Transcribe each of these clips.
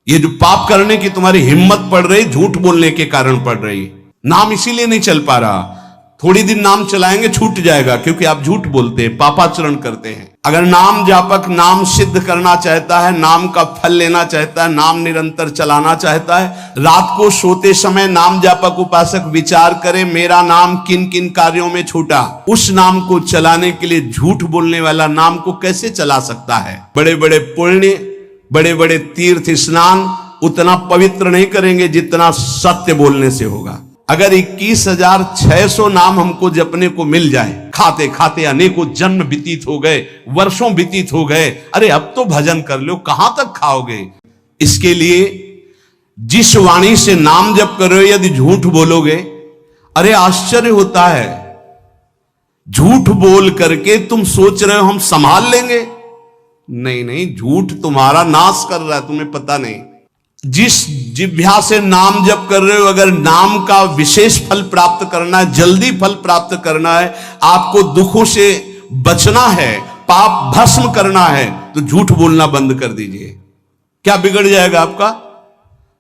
ये जो पाप करने की तुम्हारी हिम्मत पड़ रही, झूठ बोलने के कारण पड़ रही। नाम इसीलिए नहीं चल पा रहा, थोड़ी दिन नाम चलाएंगे छूट जाएगा, क्योंकि आप झूठ बोलते हैं, पापाचरण करते हैं। अगर नाम जापक नाम सिद्ध करना चाहता है, नाम का फल लेना चाहता है, नाम निरंतर चलाना चाहता है, रात को सोते समय नाम जापक उपासक विचार करे मेरा नाम किन किन कार्यों में छूटा। उस नाम को चलाने के लिए झूठ बोलने वाला नाम को कैसे चला सकता है? बड़े बड़े पुण्य, बड़े बड़े तीर्थ स्नान उतना पवित्र नहीं करेंगे जितना सत्य बोलने से होगा। अगर 21,600 नाम हमको जपने को मिल जाए, खाते खाते अनेकों जन्म व्यतीत हो गए, वर्षों व्यतीत हो गए, अरे अब तो भजन कर लो, कहां तक खाओगे? इसके लिए जिस वाणी से नाम जप कर रहे हो यदि झूठ बोलोगे, अरे आश्चर्य होता है, झूठ बोल करके तुम सोच रहे हो हम संभाल लेंगे। नहीं नहीं, झूठ तुम्हारा नाश कर रहा है, तुम्हें पता नहीं। जिस जिह्वा से नाम जप कर रहे हो, अगर नाम का विशेष फल प्राप्त करना है, जल्दी फल प्राप्त करना है, आपको दुखों से बचना है, पाप भस्म करना है, तो झूठ बोलना बंद कर दीजिए। क्या बिगड़ जाएगा आपका?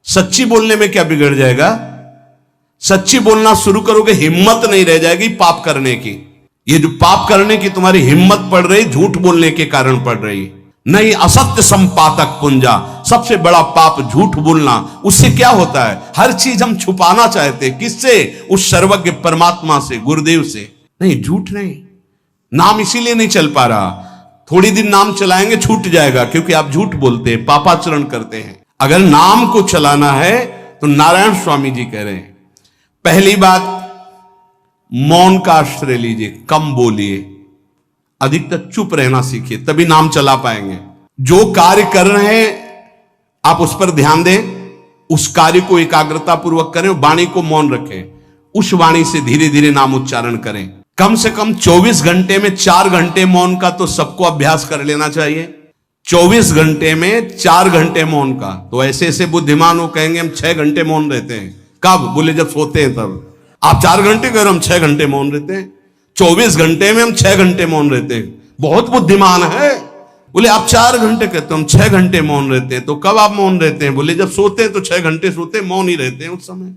सच्ची बोलने में क्या बिगड़ जाएगा? सच्ची बोलना शुरू करोगे, हिम्मत नहीं रह जाएगी पाप करने की। ये जो पाप करने की तुम्हारी हिम्मत पड़ रही, झूठ बोलने के कारण पड़ रही। नहीं, असत्य संपातक पुंजा, सबसे बड़ा पाप झूठ बोलना। उससे क्या होता है? हर चीज हम छुपाना चाहते, किससे? उस सर्वज्ञ परमात्मा से, गुरुदेव से। नहीं, झूठ नहीं। नाम इसीलिए नहीं चल पा रहा, थोड़ी दिन नाम चलाएंगे छूट जाएगा, क्योंकि आप झूठ बोलते हैं, पापाचरण करते हैं। अगर नाम को चलाना है तो नारायण स्वामी जी कह रहे हैं, पहली बात मौन का आश्रय लीजिए, कम बोलिए, अधिकतर चुप रहना सीखिए, तभी नाम चला पाएंगे। जो कार्य कर रहे हैं आप उस पर ध्यान दें, उस कार्य को एकाग्रता पूर्वक करें, वाणी को मौन रखें, उस वाणी से धीरे धीरे नाम उच्चारण करें। कम से कम 24 घंटे में 4 घंटे मौन का तो सबको अभ्यास कर लेना चाहिए। 24 घंटे में 4 घंटे मौन का। तो ऐसे ऐसे बुद्धिमान हो कहेंगे हम 6 घंटे मौन रहते हैं। कब? बोले जब सोते हैं तब। आप 4 घंटे कह रहे हम 6 घंटे मौन रहते हैं। 24 घंटे में हम 6 घंटे मौन रहते हैं, बहुत बुद्धिमान है। बोले आप 4 घंटे कहते हो, हम 6 घंटे मौन रहते हैं। तो कब आप मौन रहते हैं? बोले जब सोते हैं तो 6 घंटे सोते हैं, मौन ही रहते हैं उस समय।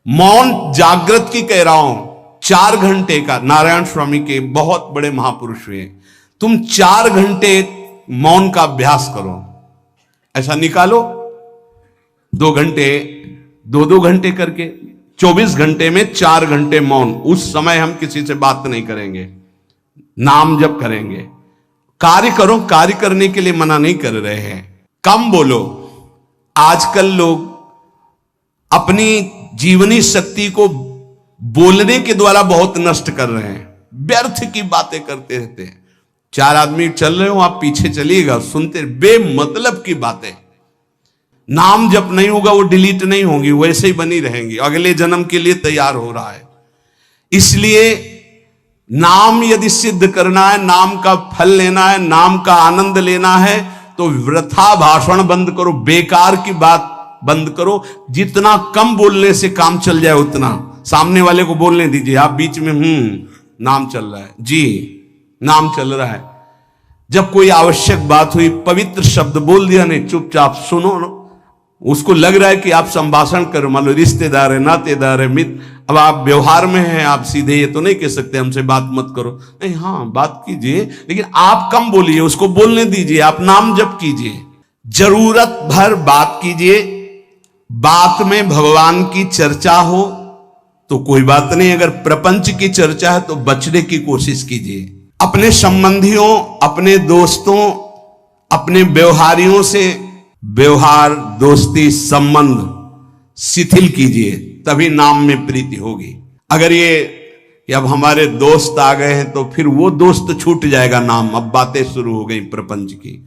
मौन जागृत की कह रहा हूं, 4 घंटे का। नारायण स्वामी के बहुत बड़े महापुरुष हुए, तुम 4 घंटे मौन का अभ्यास करो, ऐसा निकालो 2 घंटे, 2-2 घंटे करके 24 घंटे में 4 घंटे मौन। उस समय हम किसी से बात नहीं करेंगे, नाम जप करेंगे। कार्य करो, कार्य करने के लिए मना नहीं कर रहे हैं, कम बोलो। आजकल लोग अपनी जीवनी शक्ति को बोलने के द्वारा बहुत नष्ट कर रहे हैं, व्यर्थ की बातें करते रहते हैं। 4 आदमी चल रहे हो, आप पीछे चलिएगा, सुनते, बेमतलब की बातें। नाम जप नहीं होगा, वो डिलीट नहीं होंगी, वैसे ही बनी रहेंगी, अगले जन्म के लिए तैयार हो रहा है। इसलिए नाम यदि सिद्ध करना है, नाम का फल लेना है, नाम का आनंद लेना है, तो वृथा भाषण बंद करो, बेकार की बात बंद करो। जितना कम बोलने से काम चल जाए उतना। सामने वाले को बोलने दीजिए, आप बीच में नाम चल रहा है जी, नाम चल रहा है। जब कोई आवश्यक बात हुई, पवित्र शब्द बोल दिया, नहीं चुपचाप सुनो ना। उसको लग रहा है कि आप संभाषण करो, मान लो रिश्तेदार है, नातेदार है, मित्र, अब आप व्यवहार में हैं, आप सीधे ये तो नहीं कह सकते हमसे बात मत करो, नहीं, हाँ बात कीजिए, लेकिन आप कम बोलिए, उसको बोलने दीजिए, आप नाम जप कीजिए, जरूरत भर बात कीजिए। बात में भगवान की चर्चा हो तो कोई बात नहीं, अगर प्रपंच की चर्चा है तो बचने की कोशिश कीजिए। अपने संबंधियों, अपने दोस्तों, अपने व्यवहारियों से व्यवहार, दोस्ती, संबंध शिथिल कीजिए, तभी नाम में प्रीति होगी। अगर ये कि अब हमारे दोस्त आ गए हैं तो फिर वो दोस्त छूट जाएगा नाम, अब बातें शुरू हो गई प्रपंच की।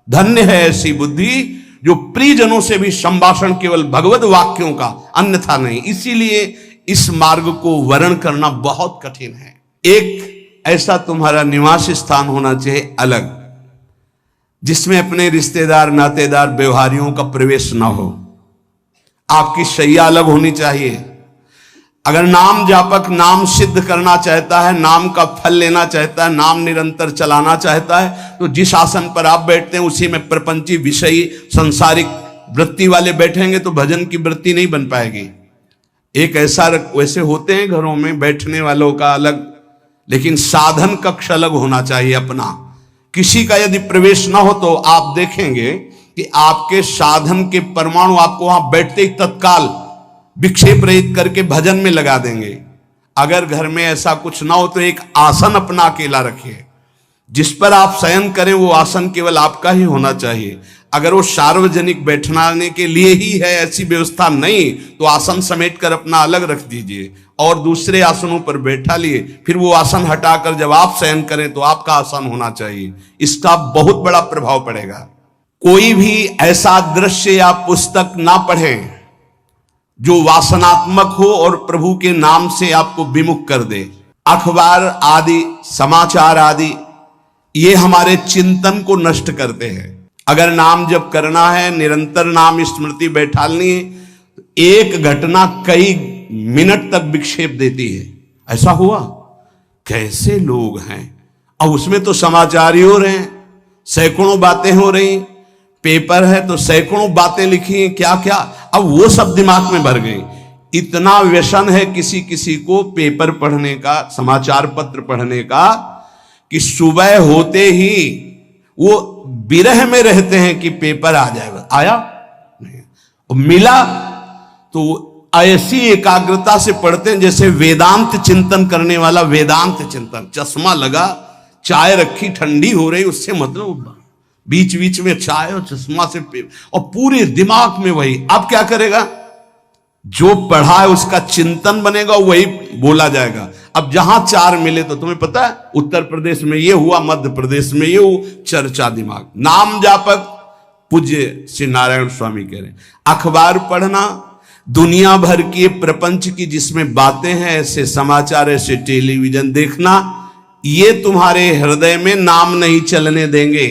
धन्य है ऐसी बुद्धि जो प्रियजनों से भी संभाषण केवल भगवत वाक्यों का, अन्यथा नहीं। इसीलिए इस मार्ग को वर्ण करना बहुत कठिन है। एक ऐसा तुम्हारा निवास स्थान होना चाहिए अलग, जिसमें अपने रिश्तेदार, नातेदार, व्यवहारियों का प्रवेश ना हो। आपकी शैया अलग होनी चाहिए, अगर नाम जापक नाम सिद्ध करना चाहता है, नाम का फल लेना चाहता है, नाम निरंतर चलाना चाहता है, तो जिस आसन पर आप बैठते हैं उसी में प्रपंची विषयी सांसारिक वृत्ति वाले बैठेंगे तो भजन की वृत्ति नहीं बन पाएगी। एक ऐसा वैसे होते हैं घरों में बैठने वालों का अलग, लेकिन साधन कक्ष अलग होना चाहिए अपना। किसी का यदि प्रवेश ना हो तो आप देखेंगे कि आपके साधन के परमाणु आपको वहां बैठते ही तत्काल विक्षेप रहित करके भजन में लगा देंगे। अगर घर में ऐसा कुछ ना हो तो एक आसन अपना अकेला रखिए, जिस पर आप शयन करें वो आसन केवल आपका ही होना चाहिए। अगर वो सार्वजनिक बैठने के लिए ही है, ऐसी व्यवस्था नहीं, तो आसन समेट कर अपना अलग रख दीजिए और दूसरे आसनों पर बैठा लिए, फिर वो आसन हटाकर जब आप शयन करें तो आपका आसन होना चाहिए। इसका बहुत बड़ा प्रभाव पड़ेगा। कोई भी ऐसा दृश्य या पुस्तक ना पढ़ें जो वासनात्मक हो और प्रभु के नाम से आपको विमुख कर दे। अखबार आदि, समाचार आदि, ये हमारे चिंतन को नष्ट करते हैं। अगर नाम जब करना है, निरंतर नाम स्मृति बैठालनी है, एक घटना कई मिनट तक विक्षेप देती है। ऐसा हुआ, कैसे लोग हैं, अब उसमें तो समाचार ही हो रहे हैं, सैकड़ों बातें हो रही, पेपर है तो सैकड़ों बातें लिखी हैं, क्या क्या, अब वो सब दिमाग में भर गई। इतना व्यसन है किसी किसी को पेपर पढ़ने का, समाचार पत्र पढ़ने का, कि सुबह होते ही वो विरह में रहते हैं कि पेपर आ जाएगा। आया नहीं, मिला तो ऐसी एकाग्रता से पढ़ते हैं जैसे वेदांत चिंतन करने वाला वेदांत चिंतन। चश्मा लगा, चाय रखी, ठंडी हो रही, उससे मतलब बीच बीच में चाय और चश्मा से और पूरे दिमाग में वही। अब क्या करेगा, जो पढ़ा है उसका चिंतन बनेगा, वही बोला जाएगा। अब जहां चार मिले तो तुम्हें पता है उत्तर प्रदेश में ये हुआ, मध्य प्रदेश में ये हुआ, चर्चा दिमाग। नाम जापक पूज्य श्री नारायण स्वामी कह रहे हैं, अखबार पढ़ना, दुनिया भर की प्रपंच की जिसमें बातें हैं, ऐसे समाचार, ऐसे टेलीविजन देखना, ये तुम्हारे हृदय में नाम नहीं चलने देंगे,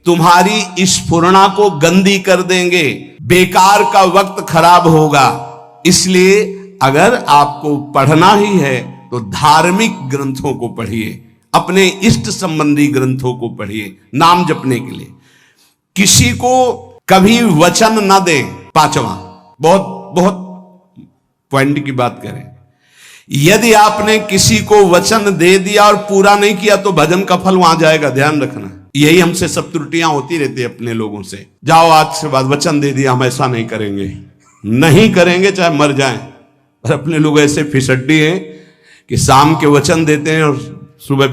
तुम्हारी स्फुरणा को गंदी कर देंगे, बेकार का वक्त खराब होगा। इसलिए अगर आपको पढ़ना ही है तो धार्मिक ग्रंथों को पढ़िए, अपने इष्ट संबंधी ग्रंथों को पढ़िए नाम जपने के लिए। किसी को कभी वचन न दें। पांचवा, बहुत बहुत पॉइंट की बात करें, यदि आपने किसी को वचन दे दिया और पूरा नहीं किया तो भजन का फल वहां जाएगा, ध्यान रखना। यही हमसे सब त्रुटियां होती रहती है अपने लोगों से। जाओ आज से बाद वचन दे दिया, हम ऐसा नहीं करेंगे, नहीं करेंगे चाहे मर जाएं। और अपने लोग ऐसे फिसड्डी हैं कि शाम के वचन देते हैं और सुबह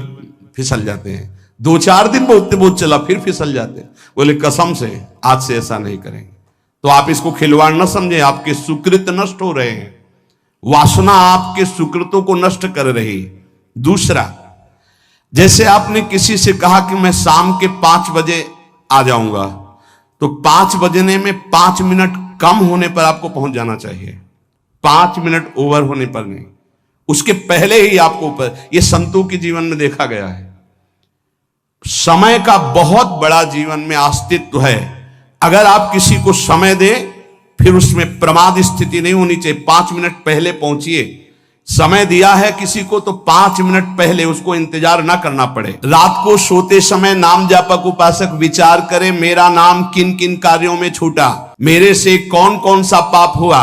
फिसल जाते हैं, 2-4 दिन बोलते बहुत चला, फिर फिसल जाते हैं। बोले कसम से आज से ऐसा नहीं करेंगे। तो आप इसको खिलवाड़ न समझे, आपके सुकृत नष्ट हो रहे हैं, वासना आपके सुकृतों को नष्ट कर रही। दूसरा, जैसे आपने किसी से कहा कि मैं शाम के 5 बजे आ जाऊंगा, तो 5 बजने में 5 मिनट कम होने पर आपको पहुंच जाना चाहिए, 5 मिनट ओवर होने पर नहीं, उसके पहले ही आपको ऊपर। यह संतों के जीवन में देखा गया है। समय का बहुत बड़ा जीवन में अस्तित्व है। अगर आप किसी को समय दें, फिर उसमें प्रमाद स्थिति नहीं होनी चाहिए। 5 मिनट पहले पहुंचिए। समय दिया है किसी को तो 5 मिनट पहले उसको इंतजार ना करना पड़े। रात को सोते समय नाम जापक उपासक विचार करें, मेरा नाम किन किन कार्यों में छूटा, मेरे से कौन कौन सा पाप हुआ,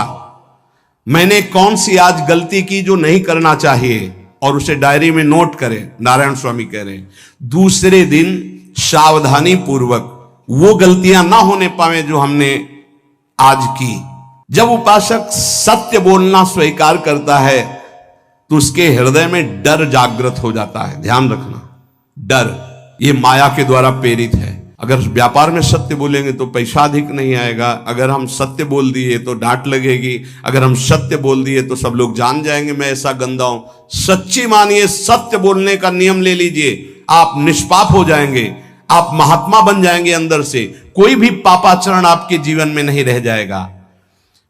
मैंने कौन सी आज गलती की जो नहीं करना चाहिए, और उसे डायरी में नोट करें। नारायण स्वामी कह रहे हैं दूसरे दिन सावधानी पूर्वक वो गलतियां ना होने पावे जो हमने आज की। जब उपासक सत्य बोलना स्वीकार करता है तो उसके हृदय में डर जागृत हो जाता है। ध्यान रखना, डर ये माया के द्वारा प्रेरित है। अगर व्यापार में सत्य बोलेंगे तो पैसा अधिक नहीं आएगा, अगर हम सत्य बोल दिए तो डांट लगेगी, अगर हम सत्य बोल दिए तो सब लोग जान जाएंगे मैं ऐसा गंदा हूं। सच्ची मानिए, सत्य बोलने का नियम ले लीजिए, आप निष्पाप हो जाएंगे, आप महात्मा बन जाएंगे अंदर से, कोई भी पापाचरण आपके जीवन में नहीं रह जाएगा।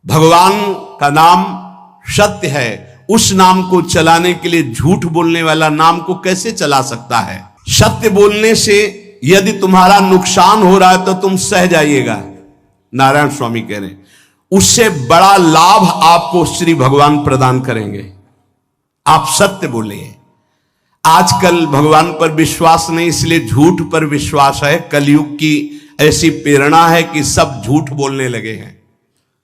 भगवान का नाम सत्य है, उस नाम को चलाने के लिए झूठ बोलने वाला नाम को कैसे चला सकता है। सत्य बोलने से यदि तुम्हारा नुकसान हो रहा है तो तुम सह जाइएगा। नारायण स्वामी कह रहे हैं उससे बड़ा लाभ आपको श्री भगवान प्रदान करेंगे। आप सत्य बोलिए। आजकल भगवान पर विश्वास नहीं, इसलिए झूठ पर विश्वास है। कलयुग की ऐसी प्रेरणा है कि सब झूठ बोलने लगे हैं।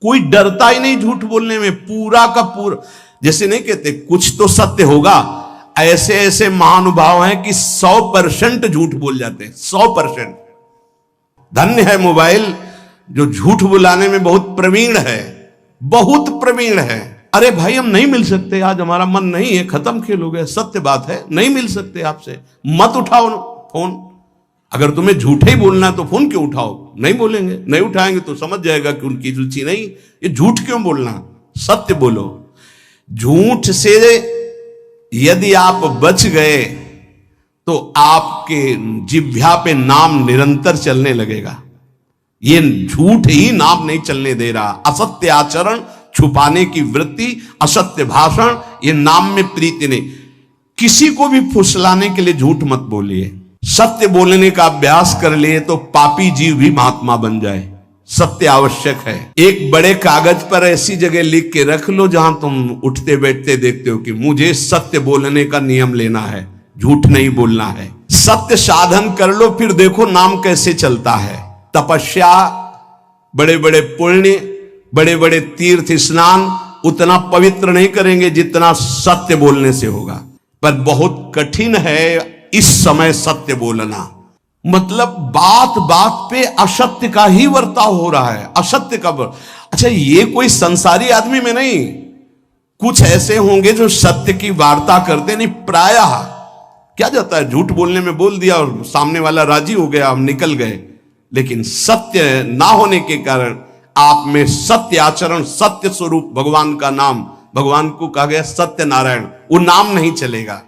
कोई डरता ही नहीं झूठ बोलने में, पूरा का पूरा। जैसे नहीं कहते कुछ तो सत्य होगा, ऐसे ऐसे महानुभाव हैं कि 100% झूठ बोल जाते हैं, 100%। धन्य है मोबाइल जो झूठ बुलाने में बहुत प्रवीण है, बहुत प्रवीण है। अरे भाई हम नहीं मिल सकते, आज हमारा मन नहीं है, खत्म खेल हो गया, सत्य बात है, नहीं मिल सकते आपसे, मत उठाओ फोन। अगर तुम्हें झूठे ही बोलना है तो फोन क्यों उठाओ? नहीं बोलेंगे, नहीं उठाएंगे तो समझ जाएगा कि उनकी रुचि नहीं। ये झूठ क्यों बोलना, सत्य बोलो। झूठ से यदि आप बच गए तो आपके जिह्वा पे नाम निरंतर चलने लगेगा। ये झूठ ही नाम नहीं चलने दे रहा। असत्य आचरण, छुपाने की वृत्ति, असत्य भाषण, ये नाम में प्रीति नहीं। किसी को भी फुसलाने के लिए झूठ मत बोलिए। सत्य बोलने का अभ्यास कर लिए तो पापी जीव भी महात्मा बन जाए। सत्य आवश्यक है। एक बड़े कागज पर ऐसी जगह लिख के रख लो जहां तुम उठते बैठते देखते हो कि मुझे सत्य बोलने का नियम लेना है, झूठ नहीं बोलना है। सत्य साधन कर लो, फिर देखो नाम कैसे चलता है। तपस्या, बड़े बड़े पुण्य, बड़े बड़े तीर्थ स्नान उतना पवित्र नहीं करेंगे जितना सत्य बोलने से होगा। पर बहुत कठिन है इस समय सत्य बोलना। मतलब बात बात पे असत्य का ही वर्ताव हो रहा है, असत्य का अच्छा, ये कोई संसारी आदमी में नहीं, कुछ ऐसे होंगे जो सत्य की वार्ता करते नहीं। प्रायः क्या जाता है, झूठ बोलने में बोल दिया और सामने वाला राजी हो गया, हम निकल गए। लेकिन सत्य ना होने के कारण आप में सत्य आचरण, सत्य स्वरूप भगवान का नाम, भगवान को कहा गया सत्य नारायण, वो नाम नहीं चलेगा।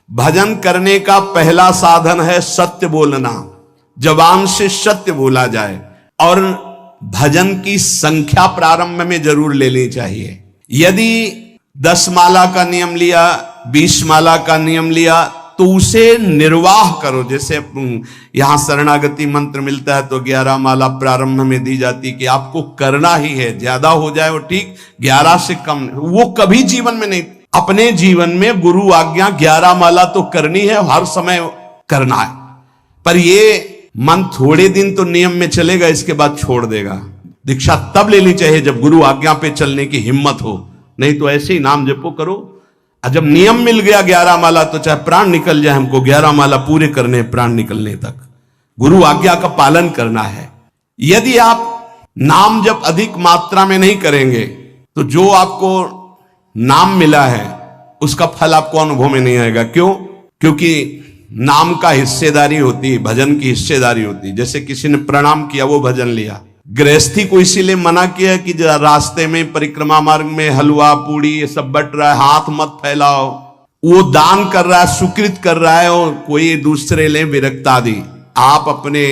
भजन करने का पहला साधन है सत्य बोलना। जबान से सत्य बोला जाए और भजन की संख्या प्रारंभ में जरूर लेनी चाहिए। यदि 10 माला का नियम लिया, 20 माला का नियम लिया तो उसे निर्वाह करो। जैसे यहां शरणागति मंत्र मिलता है तो 11 माला प्रारंभ में दी जाती कि आपको करना ही है, ज्यादा हो जाए वो ठीक, 11 से कम वो कभी जीवन में नहीं। अपने जीवन में गुरु आज्ञा 11 माला तो करनी है, हर समय करना है। पर ये मन थोड़े दिन तो नियम में चलेगा, इसके बाद छोड़ देगा। दीक्षा तब लेनी चाहिए जब गुरु आज्ञा पे चलने की हिम्मत हो, नहीं तो ऐसे ही नाम जपो करो। जब नियम मिल गया 11 माला तो चाहे प्राण निकल जाए, हमको 11 माला पूरे करने, प्राण निकलने तक गुरु आज्ञा का पालन करना है। यदि आप नाम जप अधिक मात्रा में नहीं करेंगे तो जो आपको नाम मिला है उसका फल आपको अनुभव में नहीं आएगा। क्यों? क्योंकि नाम का हिस्सेदारी होती, भजन की हिस्सेदारी होती। जैसे किसी ने प्रणाम किया, वो भजन लिया। गृहस्थी को इसीलिए मना किया कि रास्ते में परिक्रमा मार्ग में हलवा पूड़ी ये सब बट रहा है, हाथ मत फैलाओ। वो दान कर रहा है, सुकृत कर रहा है और कोई दूसरे ले विरक्ता दी। आप अपने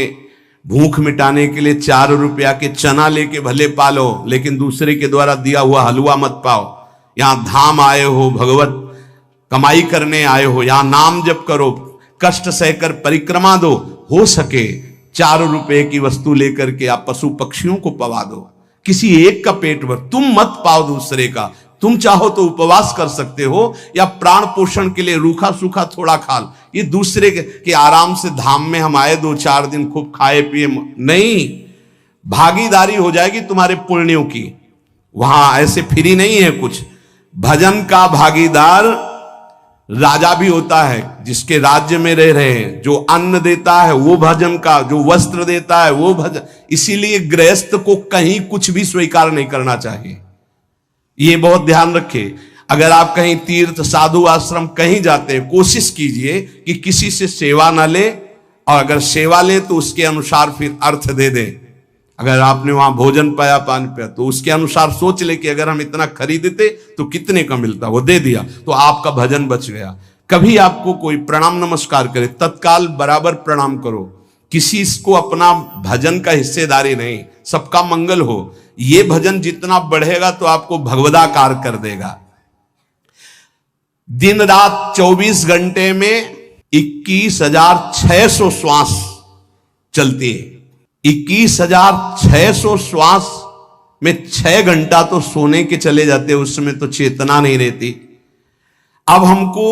भूख मिटाने के लिए 4 रुपया के चना लेके भले पालो, लेकिन दूसरे के द्वारा दिया हुआ हलवा मत पाओ। यहां धाम आए हो, भगवत कमाई करने आए हो, यहां नाम जप करो, कष्ट सहकर परिक्रमा दो। हो सके 4 रुपए की वस्तु लेकर के आप पशु पक्षियों को पवा दो, किसी एक का पेट भर, तुम मत पाओ दूसरे का। तुम चाहो तो उपवास कर सकते हो या प्राण पोषण के लिए रूखा सूखा थोड़ा खा लो। ये दूसरे के आराम से धाम में हम आए 2-4 दिन खूब खाए पिए नहीं, भागीदारी हो जाएगी तुम्हारे पुण्यों की। वहां ऐसे फ्री नहीं है कुछ। भजन का भागीदार राजा भी होता है, जिसके राज्य में रह रहे हैं। जो अन्न देता है वो भजन का, जो वस्त्र देता है वो भजन। इसीलिए गृहस्थ को कहीं कुछ भी स्वीकार नहीं करना चाहिए, ये बहुत ध्यान रखिए। अगर आप कहीं तीर्थ साधु आश्रम कहीं जाते हैं, कोशिश कीजिए कि किसी से सेवा ना ले, और अगर सेवा ले तो उसके अनुसार फिर अर्थ दे दे। अगर आपने वहां भोजन पाया, पानी पाया, तो उसके अनुसार सोच ले कि अगर हम इतना खरीदते तो कितने का मिलता, वो दे दिया तो आपका भजन बच गया। कभी आपको कोई प्रणाम नमस्कार करे, तत्काल बराबर प्रणाम करो। किसी को अपना भजन का हिस्सेदारी नहीं, सबका मंगल हो। ये भजन जितना बढ़ेगा तो आपको भगवदाकार कर देगा। दिन रात 24 घंटे में 21,600 श्वास चलती है। 21,600 श्वास में 6 घंटा तो सोने के चले जाते, उसमें तो चेतना नहीं रहती। अब हमको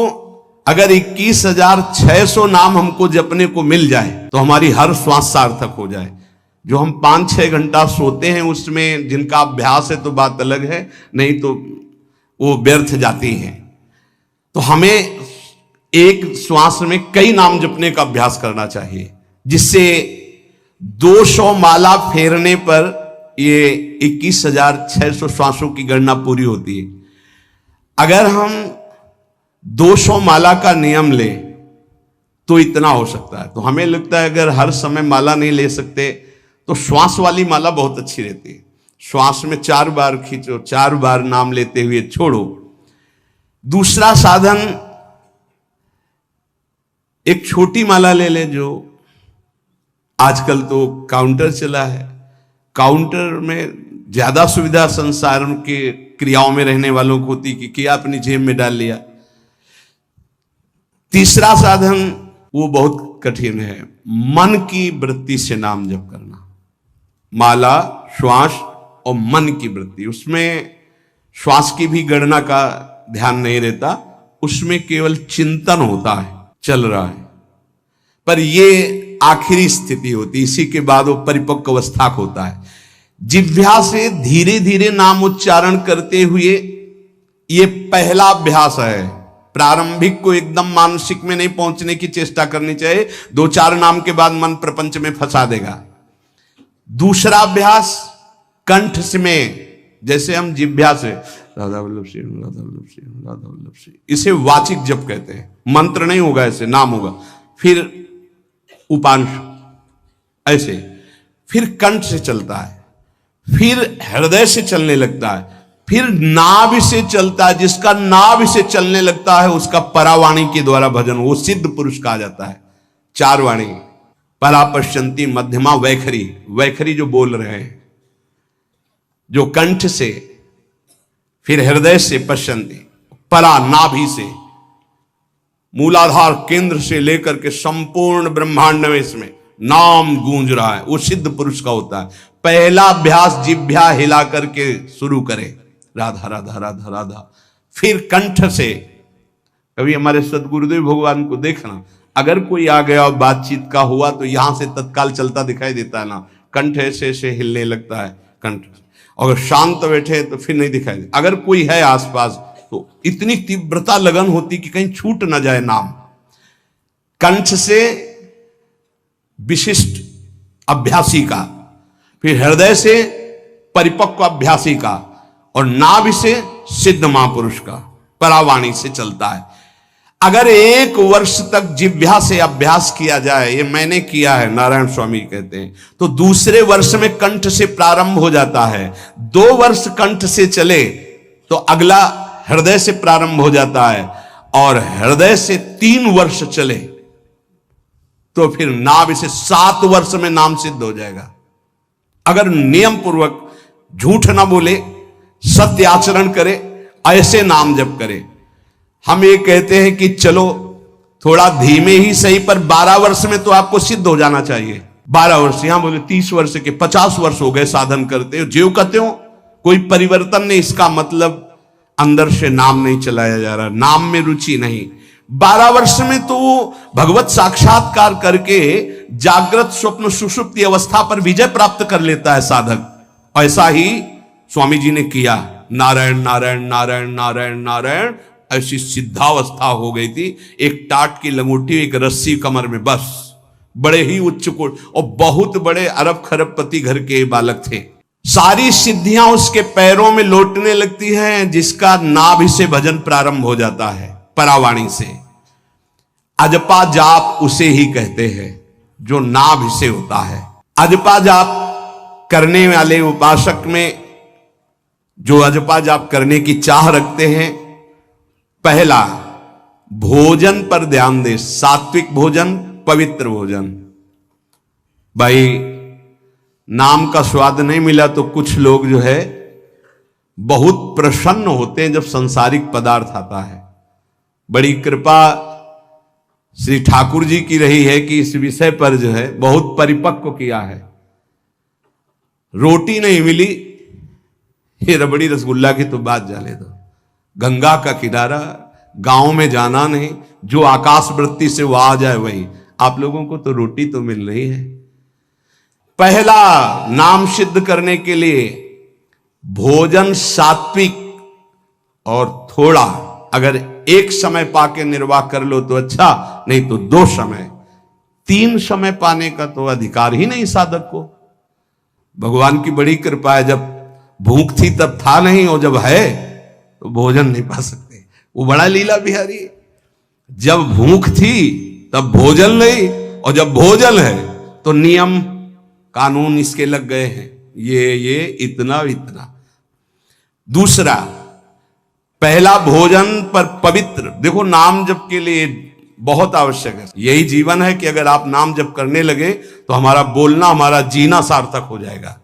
अगर 21,600 नाम हमको जपने को मिल जाए तो हमारी हर श्वास सार्थक हो जाए। जो हम 5-6 घंटा सोते हैं उसमें जिनका अभ्यास है तो बात अलग है, नहीं तो वो व्यर्थ जाती है। तो हमें एक श्वास में कई नाम जपने का अभ्यास करना चाहिए, जिससे 200 माला फेरने पर ये 21,600 श्वासों की गणना पूरी होती है। अगर हम 200 माला का नियम ले तो इतना हो सकता है। तो हमें लगता है अगर हर समय माला नहीं ले सकते तो श्वास वाली माला बहुत अच्छी रहती है। श्वास में 4 बार खींचो, 4 बार नाम लेते हुए छोड़ो। दूसरा साधन, एक छोटी माला ले ले, जो आजकल तो काउंटर चला है, काउंटर में ज्यादा सुविधा संसार के क्रियाओं में रहने वालों को होती कि किया अपनी जेब में डाल लिया। तीसरा साधन वो बहुत कठिन है, मन की वृत्ति से नाम जप करना। माला, श्वास और मन की वृत्ति, उसमें श्वास की भी गणना का ध्यान नहीं रहता, उसमें केवल चिंतन होता है, चल रहा है। पर ये आखिरी स्थिति होती, इसी के बाद वो परिपक्व अवस्था होता है। जिह्वा से धीरे धीरे नाम उच्चारण करते हुए ये पहला अभ्यास है। प्रारंभिक को एकदम मानसिक में नहीं पहुंचने की चेष्टा करनी चाहिए, 2-4 नाम के बाद मन प्रपंच में फंसा देगा। दूसरा अभ्यास कंठ से में, जैसे हम जिह्वा से राधा वल्लभ श्री राधा वल्लभ श्री राधा वल्लभ श्री, इसे वाचिक जप कहते हैं। मंत्र नहीं होगा, ऐसे नाम होगा। फिर उपांश ऐसे, फिर कंठ से चलता है, फिर हृदय से चलने लगता है, फिर नाभि से चलता है। जिसका नाभि से चलने लगता है उसका परावाणी के द्वारा भजन, वो सिद्ध पुरुष कहा जाता है। 4 वाणी, परा, पश्चंती, मध्यमा, वैखरी। वैखरी जो बोल रहे हैं, जो कंठ से, फिर हृदय से पश्चंती, परा नाभि से, मूलाधार केंद्र से लेकर के संपूर्ण ब्रह्मांड में इसमें नाम गूंज रहा है, वो सिद्ध पुरुष का होता है। पहला अभ्यास जिह्वा हिला करके शुरू करें, राधा राधा राधा राधा। फिर कंठ से, कभी हमारे सदगुरुदेव भगवान को देखना, अगर कोई आ गया और बातचीत का हुआ तो यहां से तत्काल चलता दिखाई देता है ना, कंठ ऐसे ऐसे हिलने लगता है कंठ। अगर शांत बैठे तो फिर नहीं दिखाई दे। अगर कोई है आसपास तो इतनी तीव्रता लगन होती कि कहीं छूट ना जाए नाम। कंठ से विशिष्ट अभ्यासी का, फिर हृदय से परिपक्व अभ्यासी का, और नाभि से सिद्ध महापुरुष का, परावाणी से चलता है। अगर 1 वर्ष तक जिह्वा से अभ्यास किया जाए, ये मैंने किया है, नारायण स्वामी कहते हैं, तो दूसरे वर्ष में कंठ से प्रारंभ हो जाता है। 2 वर्ष कंठ से चले तो अगला हृदय से प्रारंभ हो जाता है, और हृदय से 3 वर्ष चले तो फिर नाभि से 7 वर्ष में नाम सिद्ध हो जाएगा। अगर नियम पूर्वक झूठ ना बोले, सत्य आचरण करे, ऐसे नाम जप करे। हम ये कहते हैं कि चलो थोड़ा धीमे ही सही, पर 12 वर्ष में तो आपको सिद्ध हो जाना चाहिए। 12 वर्ष, यहां बोले 30 वर्ष के, 50 वर्ष हो गए साधन करते हो, ज्यों कहते हो कोई परिवर्तन नहीं। इसका मतलब अंदर से नाम नहीं चलाया जा रहा, नाम में रुचि नहीं। 12 वर्ष में तो भगवत साक्षात्कार करके जागृत स्वप्न सुषुप्ति अवस्था पर विजय प्राप्त कर लेता है साधक। ऐसा ही स्वामी जी ने किया। नारायण नारायण नारायण नारायण नारायण, ऐसी सिद्धावस्था हो गई थी। एक टाट की लंगोटी, एक रस्सी कमर में, बस। बड़े ही उच्च कोट और बहुत बड़े अरब खरबपति घर के बालक थे। सारी सिद्धियां उसके पैरों में लौटने लगती हैं, जिसका नाभि से भजन प्रारंभ हो जाता है, परावाणी से। अजपा जाप उसे ही कहते हैं जो नाभि से होता है। अजपा जाप करने वाले उपासक में जो अजपा जाप करने की चाह रखते हैं, पहला भोजन पर ध्यान दे। सात्विक भोजन, पवित्र भोजन। भाई नाम का स्वाद नहीं मिला तो कुछ लोग जो है बहुत प्रसन्न होते हैं जब सांसारिक पदार्थ आता है। बड़ी कृपा श्री ठाकुर जी की रही है कि इस विषय पर जो है बहुत परिपक्व किया है। रोटी नहीं मिली, ये रबड़ी रसगुल्ला की तो बात जाने दो। गंगा का किनारा, गांव में जाना नहीं, जो आकाश वृत्ति से वो आ जाए वही। आप लोगों को तो रोटी तो मिल रही है। पहला नाम सिद्ध करने के लिए भोजन सात्विक और थोड़ा, अगर एक समय पाके निर्वाह कर लो तो अच्छा, नहीं तो 2 समय। 3 समय पाने का तो अधिकार ही नहीं साधक को। भगवान की बड़ी कृपा है, जब भूख थी तब था नहीं, और जब है तो भोजन नहीं पा सकते। वो बड़ा लीला बिहारी है। जब भूख थी तब भोजन नहीं, और जब भोजन है तो नियम कानून इसके लग गए हैं, ये इतना इतना। दूसरा, पहला भोजन पर पवित्र। देखो, नाम जप के लिए बहुत आवश्यक है। यही जीवन है कि अगर आप नाम जप करने लगे तो हमारा बोलना, हमारा जीना सार्थक हो जाएगा।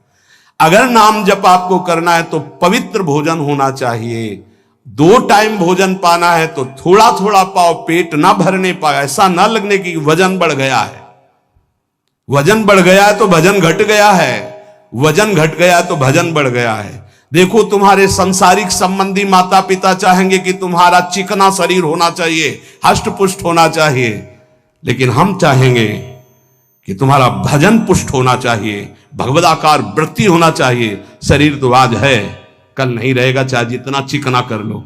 अगर नाम जप आपको करना है तो पवित्र भोजन होना चाहिए। 2 टाइम भोजन पाना है तो थोड़ा थोड़ा पाओ, पेट ना भरने पाए, ऐसा ना लगने की वजन बढ़ गया है। वजन बढ़ गया है तो भजन घट गया है, वजन घट गया है तो भजन बढ़ गया है। देखो, तुम्हारे संसारिक संबंधी माता पिता चाहेंगे कि तुम्हारा चिकना शरीर होना चाहिए, हष्ट पुष्ट होना चाहिए, लेकिन हम चाहेंगे कि तुम्हारा भजन पुष्ट होना चाहिए, भगवदाकार वृत्ति होना चाहिए। शरीर तो आज है, कल नहीं रहेगा, चाहे जितना चिकना कर लो।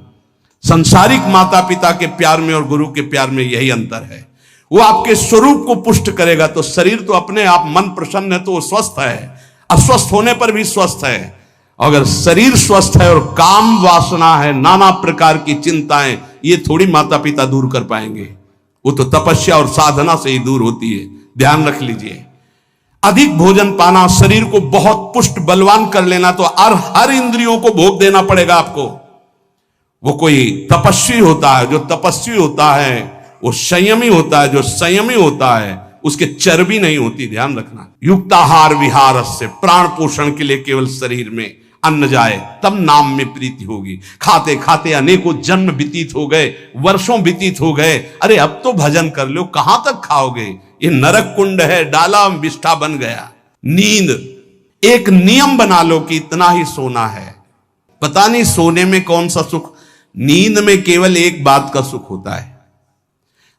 संसारिक माता पिता के प्यार में और गुरु के प्यार में यही अंतर है। वो आपके स्वरूप को पुष्ट करेगा तो शरीर तो अपने आप, मन प्रसन्न है तो वो स्वस्थ है, अस्वस्थ होने पर भी स्वस्थ है। अगर शरीर स्वस्थ है और काम वासना है, नाना प्रकार की चिंताएं, ये थोड़ी माता पिता दूर कर पाएंगे। वो तो तपस्या और साधना से ही दूर होती है, ध्यान रख लीजिए। अधिक भोजन पाना, शरीर को बहुत पुष्ट बलवान कर लेना, तो हर इंद्रियों को भोग देना पड़ेगा आपको। वो कोई तपस्वी होता है, जो तपस्वी होता है वो संयमी होता है, जो संयमी होता है उसके चर्बी नहीं होती, ध्यान रखना। युक्ताहार विहार से, प्राण पोषण के लिए केवल शरीर में अन्न जाए तब नाम में प्रीति होगी। खाते खाते अनेकों जन्म व्यतीत हो गए, वर्षों व्यतीत हो गए, अरे अब तो भजन कर लो, कहां तक खाओगे? ये नरक कुंड है, डाला विष्ठा बन गया। नींद, एक नियम बना लो कि इतना ही सोना है। पता नहीं सोने में कौन सा सुख, नींद में केवल एक बात का सुख होता है,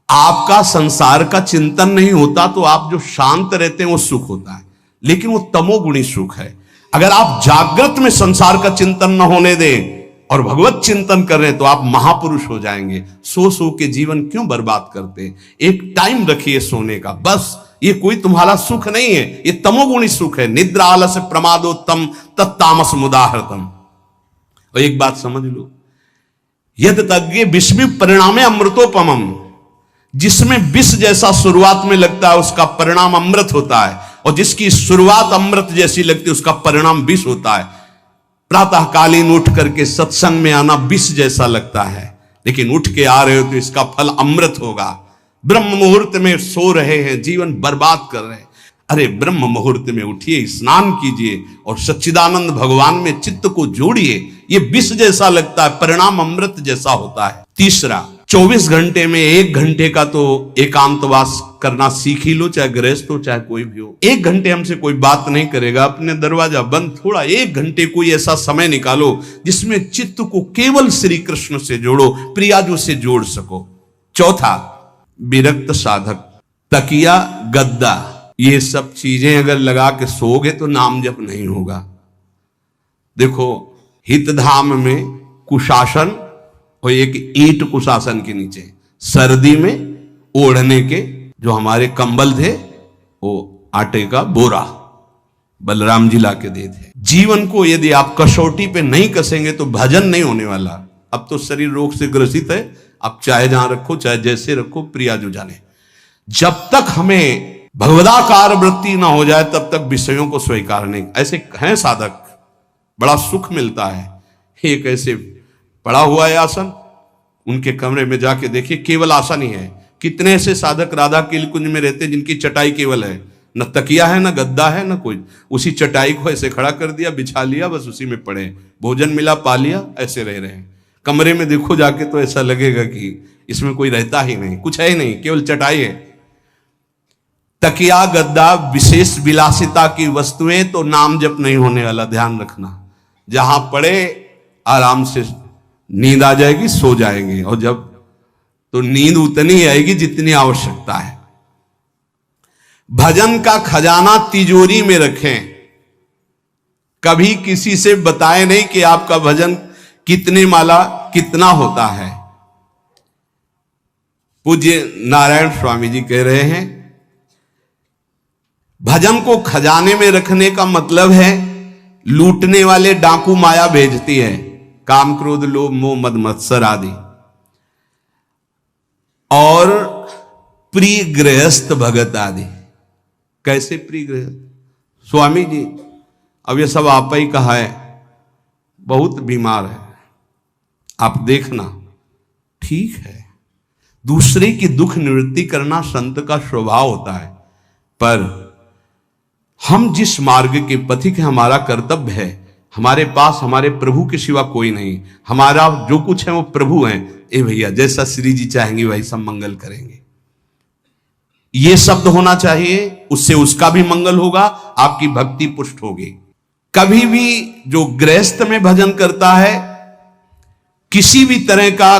आपका संसार का चिंतन नहीं होता, तो आप जो शांत रहते हैं वो सुख होता है, लेकिन वो तमोगुणी सुख है। अगर आप जागृत में संसार का चिंतन न होने दें और भगवत चिंतन कर रहे हैं तो आप महापुरुष हो जाएंगे। सो सो के जीवन क्यों बर्बाद करते? एक टाइम रखिए सोने का, बस। ये कोई तुम्हारा सुख नहीं है, ये तमोगुणी सुख है। निद्रा आलस्य प्रमादोत्तम तत्तामस मुदाहृतम। और एक बात समझ लो, यद तज्ञे विस्मि परिणामे अमृतोपमम। जिसमें विष जैसा शुरुआत में लगता है उसका परिणाम अमृत होता है, और जिसकी शुरुआत अमृत जैसी लगती है उसका परिणाम विष होता है। प्रातःकालीन उठ करके सत्संग में आना विष जैसा लगता है, लेकिन उठ के आ रहे हो तो इसका फल अमृत होगा। ब्रह्म मुहूर्त में सो रहे हैं, जीवन बर्बाद कर रहे हैं, अरे ब्रह्म मुहूर्त में उठिए, स्नान कीजिए और सच्चिदानंद भगवान में चित्त को जोड़िए। ये विष जैसा लगता है, परिणाम अमृत जैसा होता है। तीसरा, 24 घंटे में 1 घंटे का तो एकांतवास करना सीख ही लो, चाहे गृहस्थ हो चाहे कोई भी हो। 1 घंटे हमसे कोई बात नहीं करेगा, अपने दरवाजा बंद, थोड़ा 1 घंटे कोई ऐसा समय निकालो जिसमें चित्त को केवल श्री कृष्ण से जोड़ो, प्रियाजू से जोड़ सको। चौथा, विरक्त साधक, तकिया गद्दा, ये सब चीजें अगर लगा के सोओगे तो नाम जप नहीं होगा। देखो, हितधाम में कुशासन और एक ईंट कुशासन के नीचे, सर्दी में ओढ़ने के जो हमारे कंबल थे वो आटे का बोरा बलराम जी ला के दे थे। जीवन को यदि आप कसौटी पे नहीं कसेंगे तो भजन नहीं होने वाला। अब तो शरीर रोग से ग्रसित है, आप चाहे जहां रखो चाहे जैसे रखो, प्रियाजू जाने। जब तक हमें भगवदाकार वृत्ति ना हो जाए तब तक विषयों को स्वीकार नहीं। ऐसे हैं साधक, बड़ा सुख मिलता है। एक ऐसे पड़ा हुआ है आसन, उनके कमरे में जाके देखिए, केवल आसन ही है। कितने ऐसे साधक राधा के कुंज में रहते हैं जिनकी चटाई केवल है, न तकिया है न गद्दा है न कोई। उसी चटाई को ऐसे खड़ा कर दिया, बिछा लिया, बस उसी में पड़े, भोजन मिला पा लिया, ऐसे रह रहे हैं। कमरे में देखो जाके तो ऐसा लगेगा कि इसमें कोई रहता ही नहीं, कुछ है ही नहीं, केवल चटाई है। तकिया गद्दा विशेष विलासिता की वस्तुएं तो नाम जप नहीं होने वाला, ध्यान रखना। जहां पड़े आराम से नींद आ जाएगी, सो जाएंगे, और जब तो नींद उतनी आएगी जितनी आवश्यकता है। भजन का खजाना तिजोरी में रखें, कभी किसी से बताएं नहीं कि आपका भजन कितने माला कितना होता है। पूज्य नारायण स्वामी जी कह रहे हैं, भजन को खजाने में रखने का मतलब है लूटने वाले डाकू माया भेजती है, काम क्रोध लोभ मोह मद मत्सर आदि, और प्रिय गृहस्थ भगत आदि। कैसे प्रिय गृहस्थ? स्वामी जी अब ये सब आप ही कहा है, बहुत बीमार है, आप देखना। ठीक है, दूसरे की दुख निवृत्ति करना संत का स्वभाव होता है, पर हम जिस मार्ग के पथिक हैं, हमारा कर्तव्य है, हमारे पास हमारे प्रभु के सिवा कोई नहीं, हमारा जो कुछ है वो प्रभु हैं। ए भैया, जैसा श्री जी चाहेंगे वही सब मंगल करेंगे, ये शब्द होना चाहिए, उससे उसका भी मंगल होगा, आपकी भक्ति पुष्ट होगी। कभी भी जो गृहस्थ में भजन करता है, किसी भी तरह का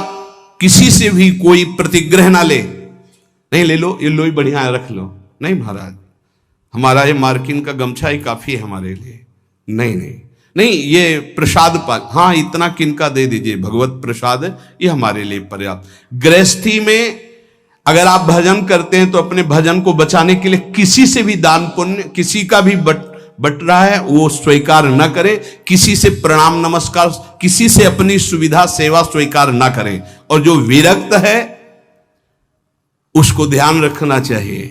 किसी से भी कोई प्रतिग्रह ना ले, नहीं ले लो ये लो ही बढ़िया है, रख लो, नहीं महाराज हमारा ये मार्किन का गमछा ही काफी है हमारे लिए, नहीं नहीं नहीं, ये प्रसाद पाक, हाँ इतना किनका दे दीजिए, भगवत प्रसाद है, ये हमारे लिए पर्याप्त। गृहस्थी में अगर आप भजन करते हैं तो अपने भजन को बचाने के लिए किसी से भी दान पुण्य, किसी का भी बट रहा है वो स्वीकार न करे, किसी से प्रणाम नमस्कार, किसी से अपनी सुविधा सेवा स्वीकार न करें। और जो विरक्त है उसको ध्यान रखना चाहिए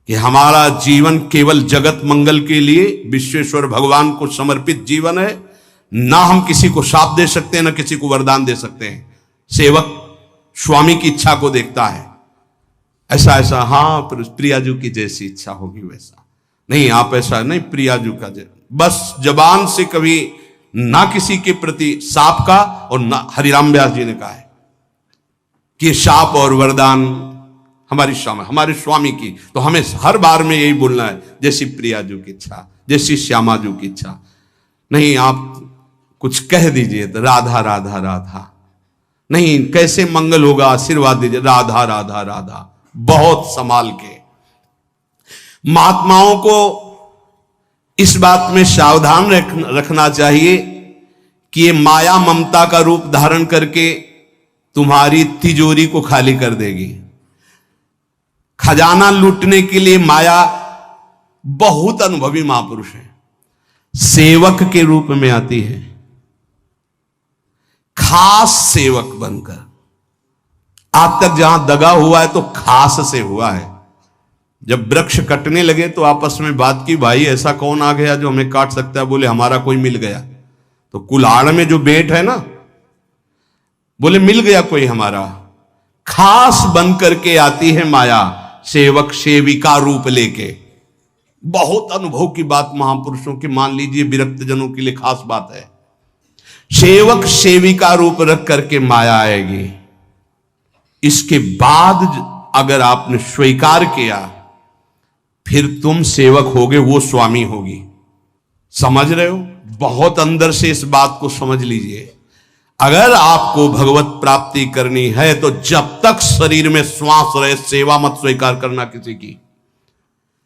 कि हमारा जीवन केवल जगत मंगल के लिए विश्वेश्वर भगवान को समर्पित जीवन है, ना हम किसी को शाप दे सकते हैं, ना किसी को वरदान दे सकते हैं। सेवक स्वामी की इच्छा को देखता है, ऐसा ऐसा, हाँ प्रियाजू की जैसी इच्छा होगी वैसा, नहीं आप ऐसा नहीं, प्रियाजू का बस जबान से कभी ना किसी के प्रति शाप का, और ना हरिराम व्यास जी ने कहा है कि शाप और वरदान हमारे स्वामी की, तो हमें हर बार में यही बोलना है, जैसी प्रियाजू की इच्छा, जैसी श्यामाजू की इच्छा। नहीं आप कुछ कह दीजिए तो राधा राधा राधा, नहीं कैसे मंगल होगा, आशीर्वाद दीजिए राधा राधा राधा, बहुत संभाल के। महात्माओं को इस बात में सावधान रखना चाहिए कि ये माया ममता का रूप धारण करके तुम्हारी तिजोरी को खाली कर देगी। खजाना लूटने के लिए माया बहुत अनुभवी महापुरुष है, सेवक के रूप में आती है, खास सेवक बनकर। आज तक जहां दगा हुआ है तो खास से हुआ है। जब वृक्ष कटने लगे तो आपस में बात की, भाई ऐसा कौन आ गया जो हमें काट सकता है? बोले हमारा कोई मिल गया। तो कुल्हाड़ में जो बेट है ना, बोले मिल गया कोई हमारा। खास बन करके आती है माया, सेवक सेविका रूप लेके। बहुत अनुभव की बात महापुरुषों की, मान लीजिए विरक्त जनों के लिए खास बात है। सेवक सेविका रूप रख करके माया आएगी। इसके बाद अगर आपने स्वीकार किया, फिर तुम सेवक होगे, वो स्वामी होगी। समझ रहे हो? बहुत अंदर से इस बात को समझ लीजिए। अगर आपको भगवत प्राप्ति करनी है तो जब तक शरीर में श्वास रहे सेवा मत स्वीकार करना किसी की।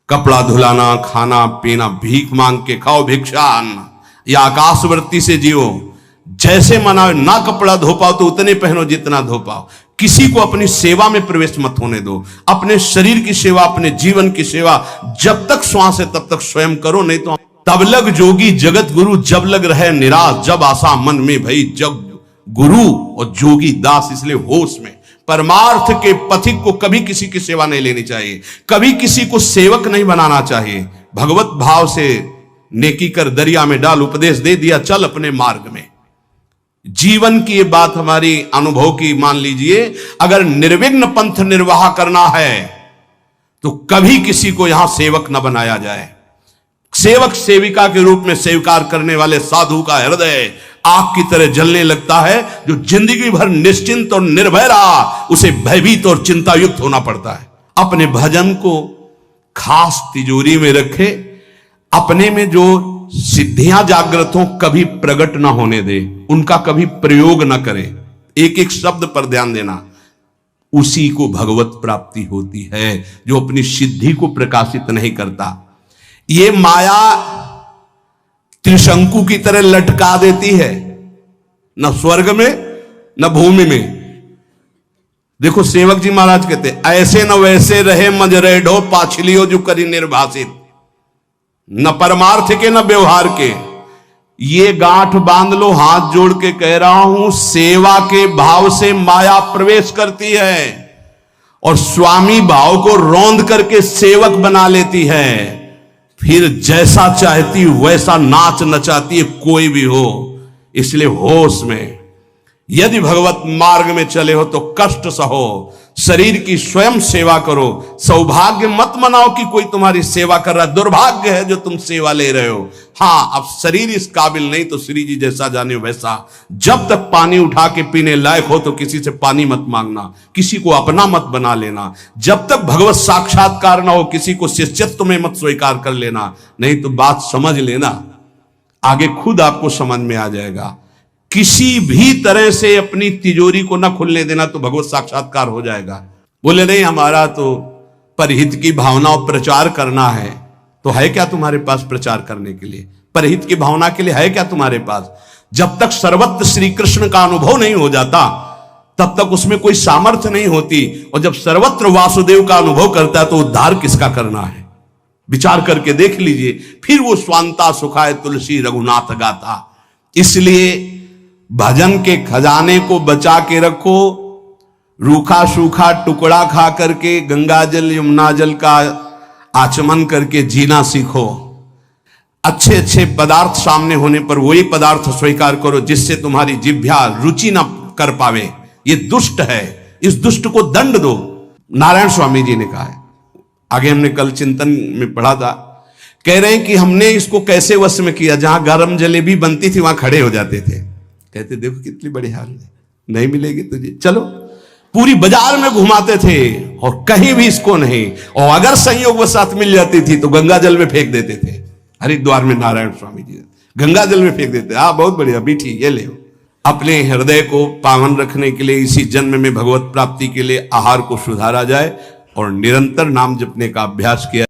कपड़ा धुलाना, खाना पीना, भीख मांग के खाओ, भिक्षा अन्न, या आकाशवर्ती से जियो, जैसे मना। ना कपड़ा धो पाओ तो उतने पहनो जितना धो पाओ। किसी को अपनी सेवा में प्रवेश मत होने दो। अपने शरीर की सेवा, अपने जीवन की सेवा जब तक श्वास है तब तक स्वयं करो, नहीं तो तब लग जोगी जगत गुरु, जब लग रहे निराश, जब आशा मन में भई, जब गुरु और जोगी दास। इसलिए होश में परमार्थ के पथिक को कभी किसी की सेवा नहीं लेनी चाहिए, कभी किसी को सेवक नहीं बनाना चाहिए। भगवत भाव से नेकी कर दरिया में डाल, उपदेश दे दिया, चल अपने मार्ग में। जीवन की ये बात हमारी अनुभव की मान लीजिए। अगर निर्विघ्न पंथ निर्वाह करना है तो कभी किसी को यहां सेवक न बनाया जाए। सेवक सेविका के रूप में स्वीकार करने वाले साधु का हृदय आग की तरह जलने लगता है। जो जिंदगी भर निश्चिंत और निर्भय रहा, उसे भयभीत और चिंतायुक्त होना पड़ता है। अपने भजन को खास तिजोरी में रखे, अपने में जो सिद्धियां जागृत हो कभी प्रकट ना होने दे, उनका कभी प्रयोग ना करे। एक एक शब्द पर ध्यान देना। उसी को भगवत प्राप्ति होती है, जो अपनी सिद्धि को प्रकाशित नहीं करता। ये माया त्रिशंकु की तरह लटका देती है, न स्वर्ग में न भूमि में। देखो सेवक जी महाराज कहते, ऐसे न वैसे रहे मजरे ढो पाछलियो जो करी निर्भाषित, न परमार्थ के न व्यवहार के। ये गांठ बांध लो, हाथ जोड़ के कह रहा हूं, सेवा के भाव से माया प्रवेश करती है और स्वामी भाव को रौंद करके सेवक बना लेती है। फिर जैसा चाहती वैसा नाच नचाती है, कोई भी हो। इसलिए होश में, यदि भगवत मार्ग में चले हो तो कष्ट सहो, शरीर की स्वयं सेवा करो। सौभाग्य मत मनाओ कि कोई तुम्हारी सेवा कर रहा है, दुर्भाग्य है जो तुम सेवा ले रहे हो। हाँ, अब शरीर इस काबिल नहीं तो श्री जी जैसा जाने वैसा। जब तक पानी उठा के पीने लायक हो तो किसी से पानी मत मांगना, किसी को अपना मत बना लेना। जब तक भगवत साक्षात्कार ना हो किसी को शिष्यत्व में मत स्वीकार कर लेना, नहीं तो बात समझ लेना, आगे खुद आपको समझ में आ जाएगा। किसी भी तरह से अपनी तिजोरी को ना खुलने देना तो भगवत साक्षात्कार हो जाएगा। बोले नहीं, हमारा तो परहित की भावना और प्रचार करना है, तो है क्या तुम्हारे पास प्रचार करने के लिए? परहित की भावना के लिए है क्या तुम्हारे पास? जब तक सर्वत्र श्री कृष्ण का अनुभव नहीं हो जाता तब तक उसमें कोई सामर्थ्य नहीं होती। और जब सर्वत्र वासुदेव का अनुभव करता है तो उद्धार किसका करना है? विचार करके देख लीजिए। फिर वो स्वांता सुखाए तुलसी रघुनाथ गाथा। इसलिए भजन के खजाने को बचा के रखो। रूखा सूखा टुकड़ा खा करके गंगा जल यमुना जल का आचमन करके जीना सीखो। अच्छे अच्छे पदार्थ सामने होने पर वही पदार्थ स्वीकार करो जिससे तुम्हारी जिह्वा रुचि ना कर पावे। ये दुष्ट है, इस दुष्ट को दंड दो। नारायण स्वामी जी ने कहा है, आगे हमने कल चिंतन में पढ़ा था, कह रहे हैं कि हमने इसको कैसे वश में किया। जहां गरम जलेबी बनती थी वहां खड़े हो जाते थे, कहते देखो कितनी बड़ी हाल है, नहीं मिलेगी तुझे, चलो। पूरी बाजार में घुमाते थे और कहीं भी इसको नहीं। और अगर संयोग वसात मिल जाती थी तो गंगा जल में फेंक देते थे। हरिद्वार में नारायण स्वामी जी गंगा जल में फेंक देते। हाँ, बहुत बढ़िया मीठी, ये ले। अपने हृदय को पावन रखने के लिए, इसी जन्म में भगवत प्राप्ति के लिए आहार को सुधारा जाए और निरंतर नाम जपने का अभ्यास किया